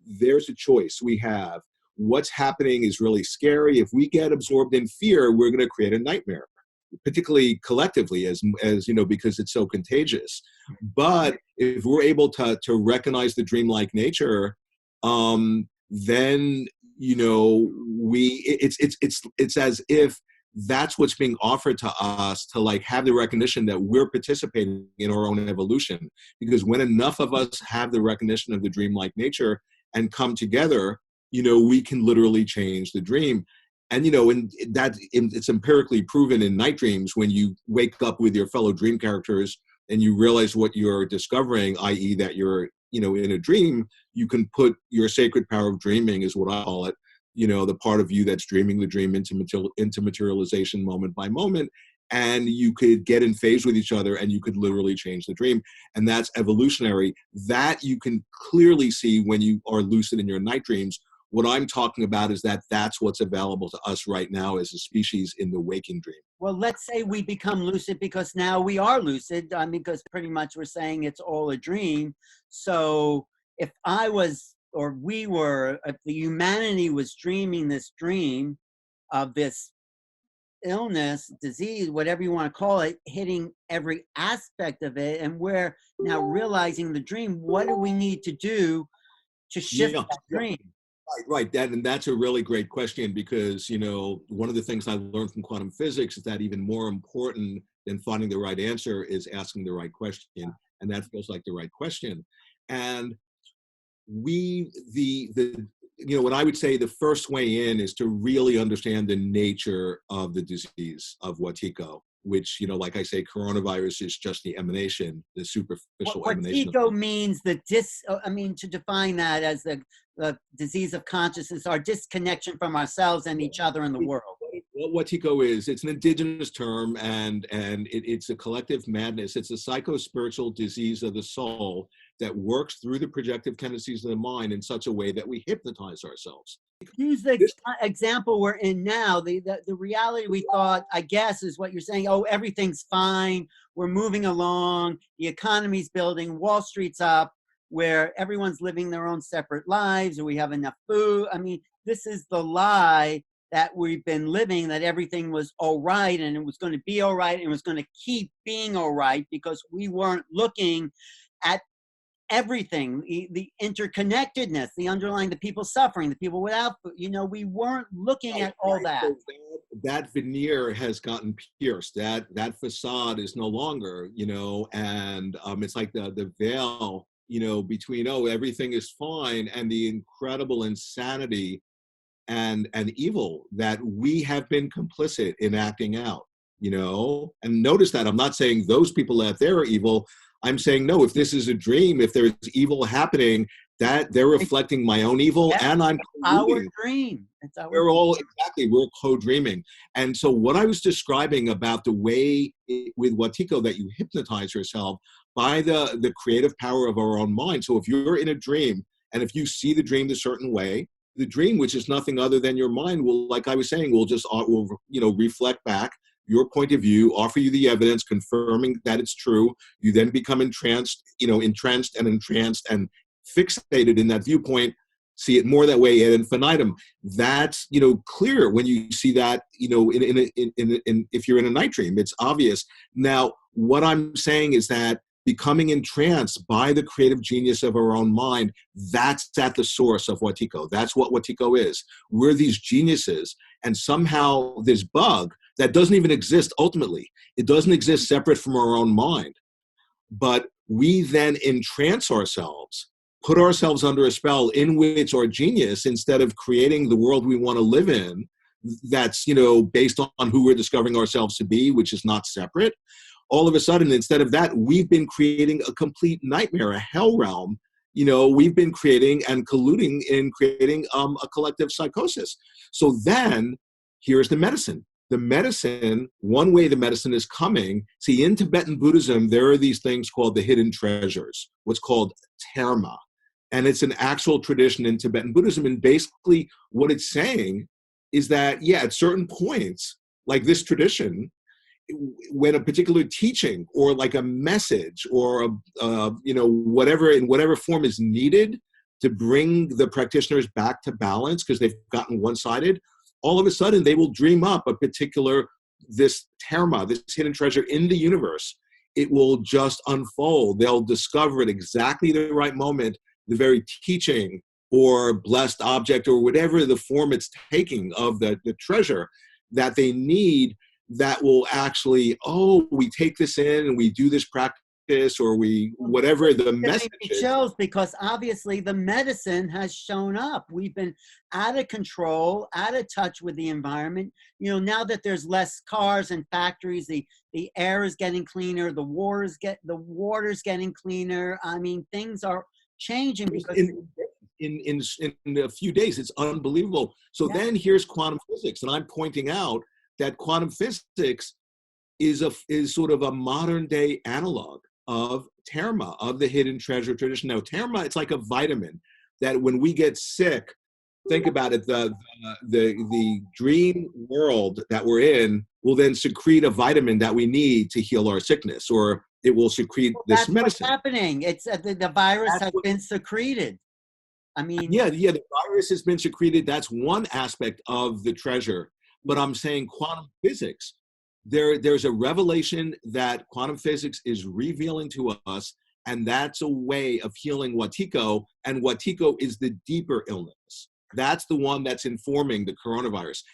there's a choice we have. What's happening is really scary. If we get absorbed in fear, we're going to create a nightmare, particularly collectively, as you know, because it's so contagious. But if we're able to recognize the dreamlike nature, then, you know, it's as if that's what's being offered to us, to like have the recognition that we're participating in our own evolution. Because when enough of us have the recognition of the dreamlike nature and come together, you know, we can literally change the dream. And, you know, it's empirically proven in night dreams, when you wake up with your fellow dream characters and you realize what you're discovering, i.e. that you're, you know, in a dream, you can put your sacred power of dreaming, is what I call it, you know, the part of you that's dreaming the dream into materialization moment by moment. And you could get in phase with each other and you could literally change the dream. And that's evolutionary. That you can clearly see when you are lucid in your night dreams. What I'm talking about is that that's what's available to us right now as a species in the waking dream. Well, let's say we become lucid, because now we are lucid. I mean, because pretty much we're saying it's all a dream. So if I was, or we were, if the humanity was dreaming this dream of this illness, disease, whatever you want to call it, hitting every aspect of it, and we're now realizing the dream, what do we need to do to shift that dream? Right. That's a really great question, because, you know, one of the things I learned from quantum physics is that even more important than finding the right answer is asking the right question. And that feels like the right question. And you know, what I would say the first way in is to really understand the nature of the disease of Wetiko, which, you know, like I say, coronavirus is just the emanation, the superficial emanation. Wetiko means to define that as the disease of consciousness, our disconnection from ourselves and each other in the world. What Wetiko is, it's an indigenous term, and it's a collective madness. It's a psycho-spiritual disease of the soul that works through the projective tendencies of the mind in such a way that we hypnotize ourselves. Use the example we're in now. The reality we thought, I guess, is what you're saying. Oh, everything's fine. We're moving along. The economy's building. Wall Street's up, where everyone's living their own separate lives, or we have enough food. I mean, this is the lie that we've been living, that everything was all right and it was going to be all right and it was going to keep being all right, because we weren't looking at everything, the interconnectedness, the underlying, the people suffering, the people without, you know, we weren't looking at all that. So that veneer has gotten pierced. That facade is no longer, you know, and it's like the veil, you know, between, oh, everything is fine, and the incredible insanity and evil that we have been complicit in acting out, you know. And notice that I'm not saying those people out there are evil. I'm saying, no, if this is a dream, if there's evil happening, that they're reflecting my own evil, and I'm our dream. We're all, exactly, we're co-dreaming. And so what I was describing about the way with Wetiko that you hypnotize yourself by the creative power of our own mind. So if you're in a dream, and if you see the dream a certain way, the dream, which is nothing other than your mind, will, like I was saying, will you know, reflect back your point of view, offer you the evidence, confirming that it's true. You then become entrenched and fixated in that viewpoint, see it more that way ad infinitum. That's, you know, clear when you see that, you know, if you're in a night dream, it's obvious. Now, what I'm saying is that becoming entranced by the creative genius of our own mind, that's at the source of Wetiko. That's what Wetiko is. We're these geniuses, and somehow this bug that doesn't even exist ultimately, it doesn't exist separate from our own mind, but we then entrance ourselves, put ourselves under a spell in which our genius, instead of creating the world we want to live in, that's, you know, based on who we're discovering ourselves to be, which is not separate, all of a sudden, instead of that, we've been creating a complete nightmare, a hell realm. You know, we've been creating and colluding in creating a collective psychosis. So then, here's the medicine. The medicine, one way the medicine is coming, see, in Tibetan Buddhism, there are these things called the hidden treasures, what's called terma. And it's an actual tradition in Tibetan Buddhism. And basically what it's saying is that, yeah, at certain points, like this tradition, when a particular teaching or like a message or you know, whatever, in whatever form is needed, to bring the practitioners back to balance because they've gotten one-sided, all of a sudden they will dream up a particular, this terma, this hidden treasure in the universe. It will just unfold. They'll discover at exactly the right moment, the very teaching or blessed object or whatever the form it's taking of the treasure that they need, that will actually, oh, we take this in and we do this practice, or we, whatever the message is. It shows because obviously the medicine has shown up. We've been out of control, out of touch with the environment. You know, now that there's less cars and factories, the air is getting cleaner, the water's getting cleaner. I mean, things are changing because in a few days, it's unbelievable. So then here's quantum physics, and I'm pointing out that quantum physics is sort of a modern day analog of terma, of the hidden treasure tradition. Now, terma, it's like a vitamin that when we get sick, think about it, the dream world that we're in will then secrete a vitamin that we need to heal our sickness, or it will secrete this medicine. What's happening. It's the virus has been secreted. I mean, yeah, the virus has been secreted. That's one aspect of the treasure. But I'm saying quantum physics, there's a revelation that quantum physics is revealing to us, and that's a way of healing Watiko, and Watiko is the deeper illness. That's the one that's informing the coronavirus.